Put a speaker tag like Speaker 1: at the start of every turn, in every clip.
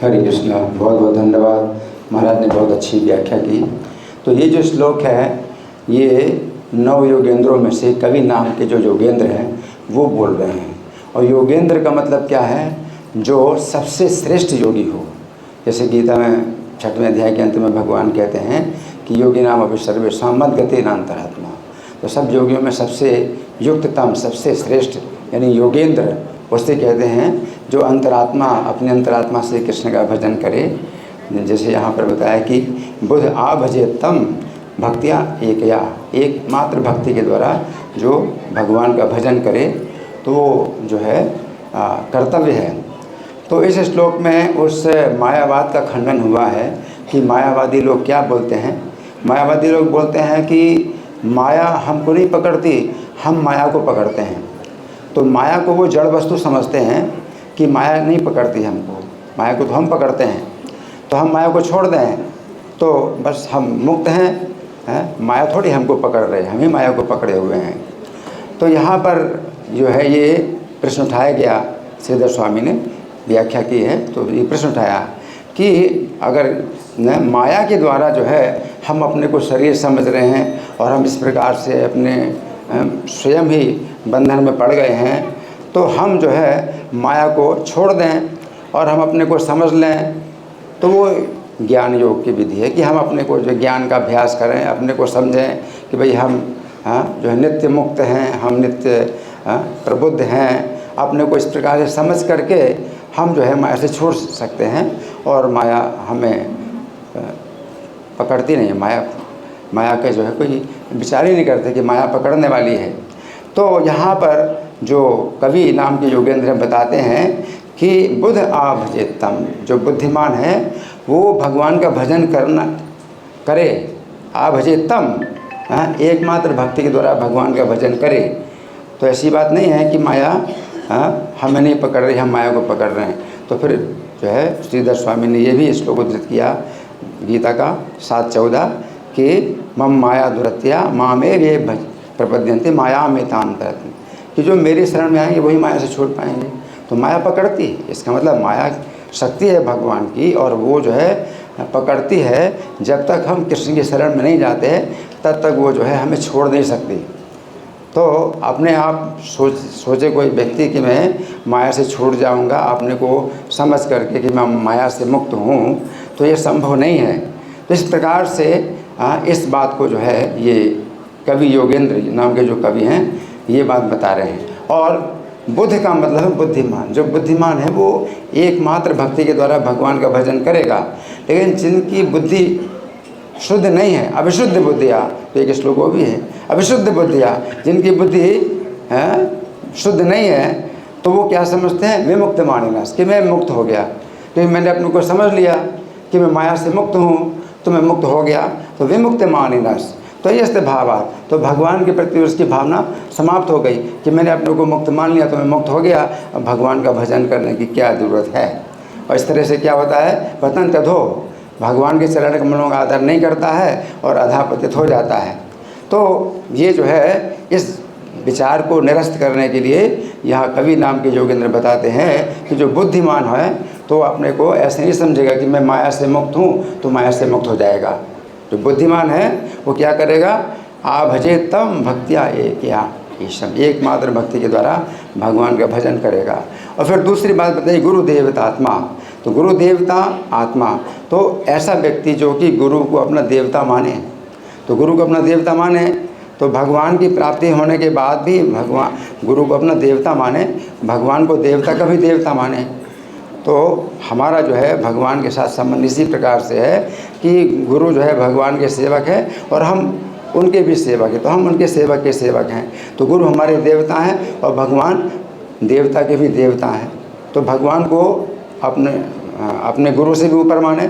Speaker 1: हरे कृष्ण। बहुत बहुत धन्यवाद। महाराज ने बहुत अच्छी व्याख्या की। तो ये जो श्लोक है ये 9 योगेंद्रों में से कवि नाम के जो योगेंद्र हैं वो बोल रहे हैं। और योगेंद्र का मतलब क्या है? जो सबसे श्रेष्ठ योगी हो। जैसे गीता में 6वें अध्याय के अंत में भगवान कहते हैं कि योगी नाम अपि सर्वेषां मद्गते नान्तरात्मा। तो सब योगियों में सबसे युक्ततम, सबसे श्रेष्ठ यानी योगेंद्र उससे कहते हैं जो अंतरात्मा, अपने अंतरात्मा से कृष्ण का भजन करे। जैसे यहाँ पर बताया कि बुध आ भजे तम भक्तिया एकया, एकमात्र भक्ति के द्वारा जो भगवान का भजन करे तो जो है कर्तव्य है। तो इस श्लोक में उस मायावाद का खंडन हुआ है कि मायावादी लोग क्या बोलते हैं। मायावादी लोग बोलते हैं कि माया हमको नहीं पकड़ती, हम माया को पकड़ते हैं। तो माया को वो जड़ वस्तु समझते हैं कि माया नहीं पकड़ती हमको, माया को तो हम पकड़ते हैं। तो हम माया को छोड़ दें तो बस हम मुक्त हैं, माया थोड़ी हमको पकड़ रहे हैं, हम ही माया को पकड़े हुए हैं। तो यहाँ पर जो है ये प्रश्न उठाया गया, श्रीधर स्वामी ने व्याख्या की है। तो ये प्रश्न उठाया कि अगर माया के द्वारा जो है हम अपने को शरीर समझ रहे हैं और हम इस प्रकार से अपने स्वयं ही बंधन में पड़ गए हैं, तो हम जो है माया को छोड़ दें और हम अपने को समझ लें। तो वो ज्ञान योग की विधि है कि हम अपने को जो ज्ञान का अभ्यास करें, अपने को समझें कि भाई हम जो है नित्य मुक्त हैं, हम नित्य प्रबुद्ध हैं। अपने को इस प्रकार से समझ करके हम जो है माया से छोड़ सकते हैं और माया हमें पकड़ती नहीं। माया के जो है कोई विचार ही नहीं करते कि माया पकड़ने वाली है। तो यहाँ पर जो कवि नाम के योगेंद्र बताते हैं कि बुध आ भजेतम, जो बुद्धिमान है वो भगवान का भजन करे। आ भजेतम, एकमात्र भक्ति के द्वारा भगवान का भजन करे। तो ऐसी बात नहीं है कि माया हमें नहीं पकड़ रही, हम माया को पकड़ रहे हैं। तो फिर जो है श्रीधर स्वामी ने ये भी श्लोक उद्धृत किया गीता का 7:14 कि मम माया दुरत्या मामे वे प्रपद्यन्ते माया में तान करते, कि जो मेरी शरण में आएंगे वही माया से छूट पाएंगे। तो माया पकड़ती, इसका मतलब माया शक्ति है भगवान की और वो जो है पकड़ती है। जब तक हम कृष्ण की शरण में नहीं जाते तब तक वो जो है हमें छोड़ नहीं सकती। तो अपने आप सोचे कोई व्यक्ति कि मैं माया से छूट जाऊंगा, अपने को समझ करके कि मैं माया से मुक्त हूँ, तो ये संभव नहीं है। तो इस प्रकार से इस बात को जो है ये कवि योगेंद्र नाम के जो कवि हैं ये बात बता रहे हैं। और बुद्ध का मतलब है बुद्धिमान। जो बुद्धिमान है वो एकमात्र भक्ति के द्वारा भगवान का भजन करेगा। लेकिन जिनकी बुद्धि शुद्ध नहीं है, अविशुद्ध बुद्धिया, तो एक श्लोक वो भी है, अविशुद्ध बुद्धिया, जिनकी बुद्धि शुद्ध नहीं है तो वो क्या समझते हैं, विमुक्त मानिनाश, कि मैं मुक्त हो गया, क्योंकि मैंने अपने को समझ लिया कि मैं माया से मुक्त हूँ तो मैं मुक्त हो गया। तो विमुक्त मानिनाश तो ये भावा, तो भगवान के प्रति उसकी भावना समाप्त हो गई कि मैंने अपने को मुक्त मान लिया तो मैं मुक्त हो गया, अब भगवान का भजन करने की क्या ज़रूरत है। और इस तरह से क्या होता है, पतन तथो, भगवान के चरण कमलों का आदर नहीं करता है और अधापतित हो जाता है। तो ये जो है इस विचार को निरस्त करने के लिए यहाँ कवि नाम के योगेंद्र बताते हैं कि जो बुद्धिमान है तो अपने को ऐसे नहीं समझेगा कि मैं माया से मुक्त हूँ तो माया से मुक्त हो जाएगा। जो बुद्धिमान है वो क्या करेगा, आ भजे तम भक्तिया एकमात्र भक्ति के द्वारा भगवान का भजन करेगा। और फिर दूसरी बात बताइए, गुरु देवता आत्मा। तो गुरु देवता आत्मा, तो ऐसा व्यक्ति जो कि गुरु को अपना देवता माने, तो गुरु को अपना देवता माने तो भगवान की प्राप्ति होने के बाद भी भगवान गुरु को अपना देवता माने, भगवान को देवता का भी देवता माने। तो हमारा जो है भगवान के साथ संबंध इसी प्रकार से है कि गुरु जो है भगवान के सेवक है और हम उनके भी सेवक हैं, तो हम उनके सेवक के सेवक हैं। तो गुरु हमारे देवता हैं और भगवान देवता के भी देवता हैं। तो भगवान को अपने गुरु से भी ऊपर माने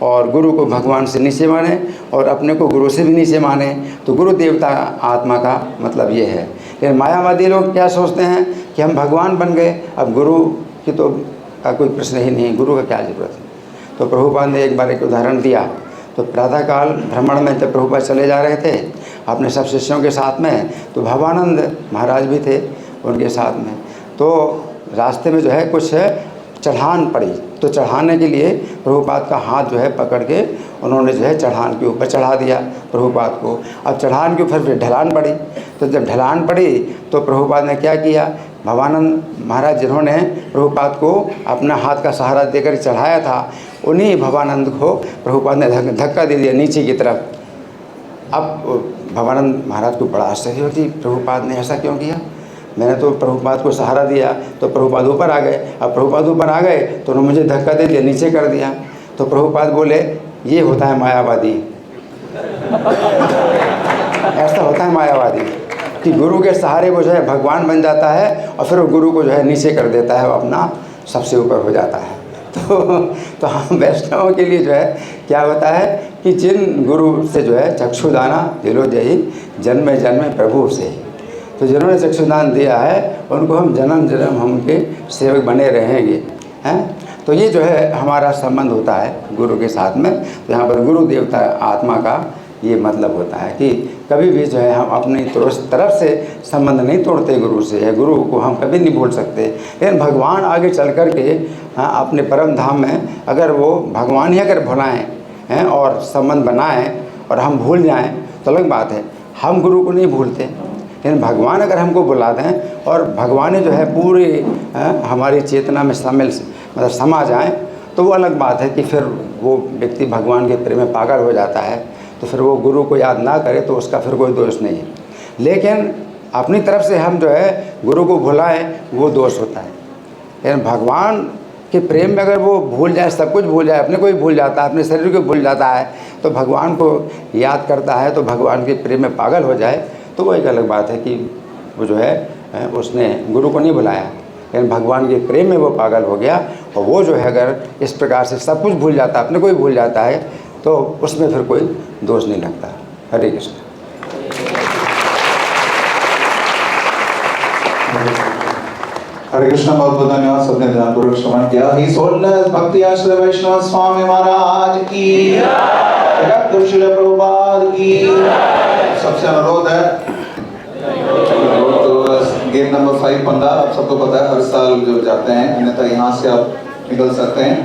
Speaker 1: और गुरु को भगवान से नीचे माने और अपने को गुरु से भी नीचे माने। तो गुरु देवता आत्मा का मतलब ये है। लेकिन मायावादी लोग क्या सोचते हैं कि हम भगवान बन गए, अब गुरु की तो का कोई प्रश्न ही नहीं, गुरु का क्या ज़रूरत है। तो प्रभुपाद ने एक बार एक उदाहरण दिया। तो प्रातःकाल भ्रमण में जब प्रभुपाद चले जा रहे थे अपने सब शिष्यों के साथ में, तो भवानंद महाराज भी थे उनके साथ में। तो रास्ते में जो है कुछ चढ़ान पड़ी, तो चढ़ाने के लिए प्रभुपाद का हाथ जो है पकड़ के उन्होंने जो है चढ़ान के ऊपर चढ़ा दिया प्रभुपाद को। अब चढ़ान के ऊपर फिर ढलान पड़ी, तो जब ढलान पड़ी तो प्रभुपाद ने क्या किया, भवानंद महाराज जिन्होंने प्रभुपाद को अपना हाथ का सहारा देकर चढ़ाया था, उन्हीं भवानंद को प्रभुपाद ने धक्का दे दिया नीचे की तरफ। अब भवानंद महाराज को बड़ा आश्चर्य हो कि प्रभुपाद ने ऐसा क्यों किया, मैंने तो प्रभुपाद को सहारा दिया तो प्रभुपाद ऊपर आ गए, अब प्रभुपाद ऊपर आ गए तो उन्होंने मुझे धक्का दे दिया, नीचे कर दिया। तो प्रभुपाद बोले ये होता है मायावादी। ऐसा होता है मायावादी कि गुरु के सहारे वो जो है भगवान बन जाता है और फिर वो गुरु को जो है नीचे कर देता है, वो अपना सबसे ऊपर हो जाता है। तो हम वैष्णवों के लिए जो है क्या होता है कि जिन गुरु से जो है चक्षुदाना दिलो जय जन्मे जन्मे प्रभु से, तो जिन्होंने चक्षुदान दिया है उनको हम जन्म जन्म हम उनके सेवक बने रहेंगे हैं। तो ये जो है हमारा संबंध होता है गुरु के साथ में। तो यहाँ पर गुरु देवता आत्मा का ये मतलब होता है कि कभी भी जो है हम अपनी तरफ से संबंध नहीं तोड़ते गुरु से, है गुरु को हम कभी नहीं भूल सकते। लेकिन भगवान आगे चल कर के अपने परम धाम में अगर वो भगवान ही अगर भुलाएँ हैं और संबंध बनाएँ और हम भूल जाएँ तो अलग बात है, हम गुरु को नहीं भूलते। लेकिन भगवान अगर हमको बुला दें और भगवान जो है पूरी हमारी चेतना में मतलब समा जाए तो वो अलग बात है कि फिर वो व्यक्ति भगवान के प्रेम में पागल हो जाता है। तो फिर वो गुरु को याद ना करे तो उसका फिर कोई दोष नहीं है। लेकिन अपनी तरफ से हम जो है गुरु को भुलाएं वो दोष होता है। लेकिन भगवान के प्रेम में अगर वो भूल जाए, सब कुछ भूल जाए, अपने को ही भूल जाता है, अपने शरीर को भूल जाता है, तो भगवान को याद करता है तो भगवान के प्रेम में पागल हो जाए तो वो एक अलग बात है कि वो जो है उसने गुरु को नहीं बुलाया, लेकिन भगवान के प्रेम में वो पागल हो गया। और वो जो है अगर इस प्रकार से सब कुछ भूल जाता है, अपने को ही भूल जाता है, तो उसमें फिर कोई दोष नहीं लगता। हरे कृष्ण।
Speaker 2: हरे कृष्ण। बहुत बहुत धन्यवाद, सबने ध्यानपूर्वक श्रवण किया। ही सोलह भक्ति आश्रय वैष्णव स्वामी महाराज की, जगत श्री प्रभुपाद की। सबसे अनुरोध है, गेट नंबर 5 पंडाल आप सबको पता है हर साल जो जाते हैं, अन्यथा यहाँ से आप निकल सकते हैं।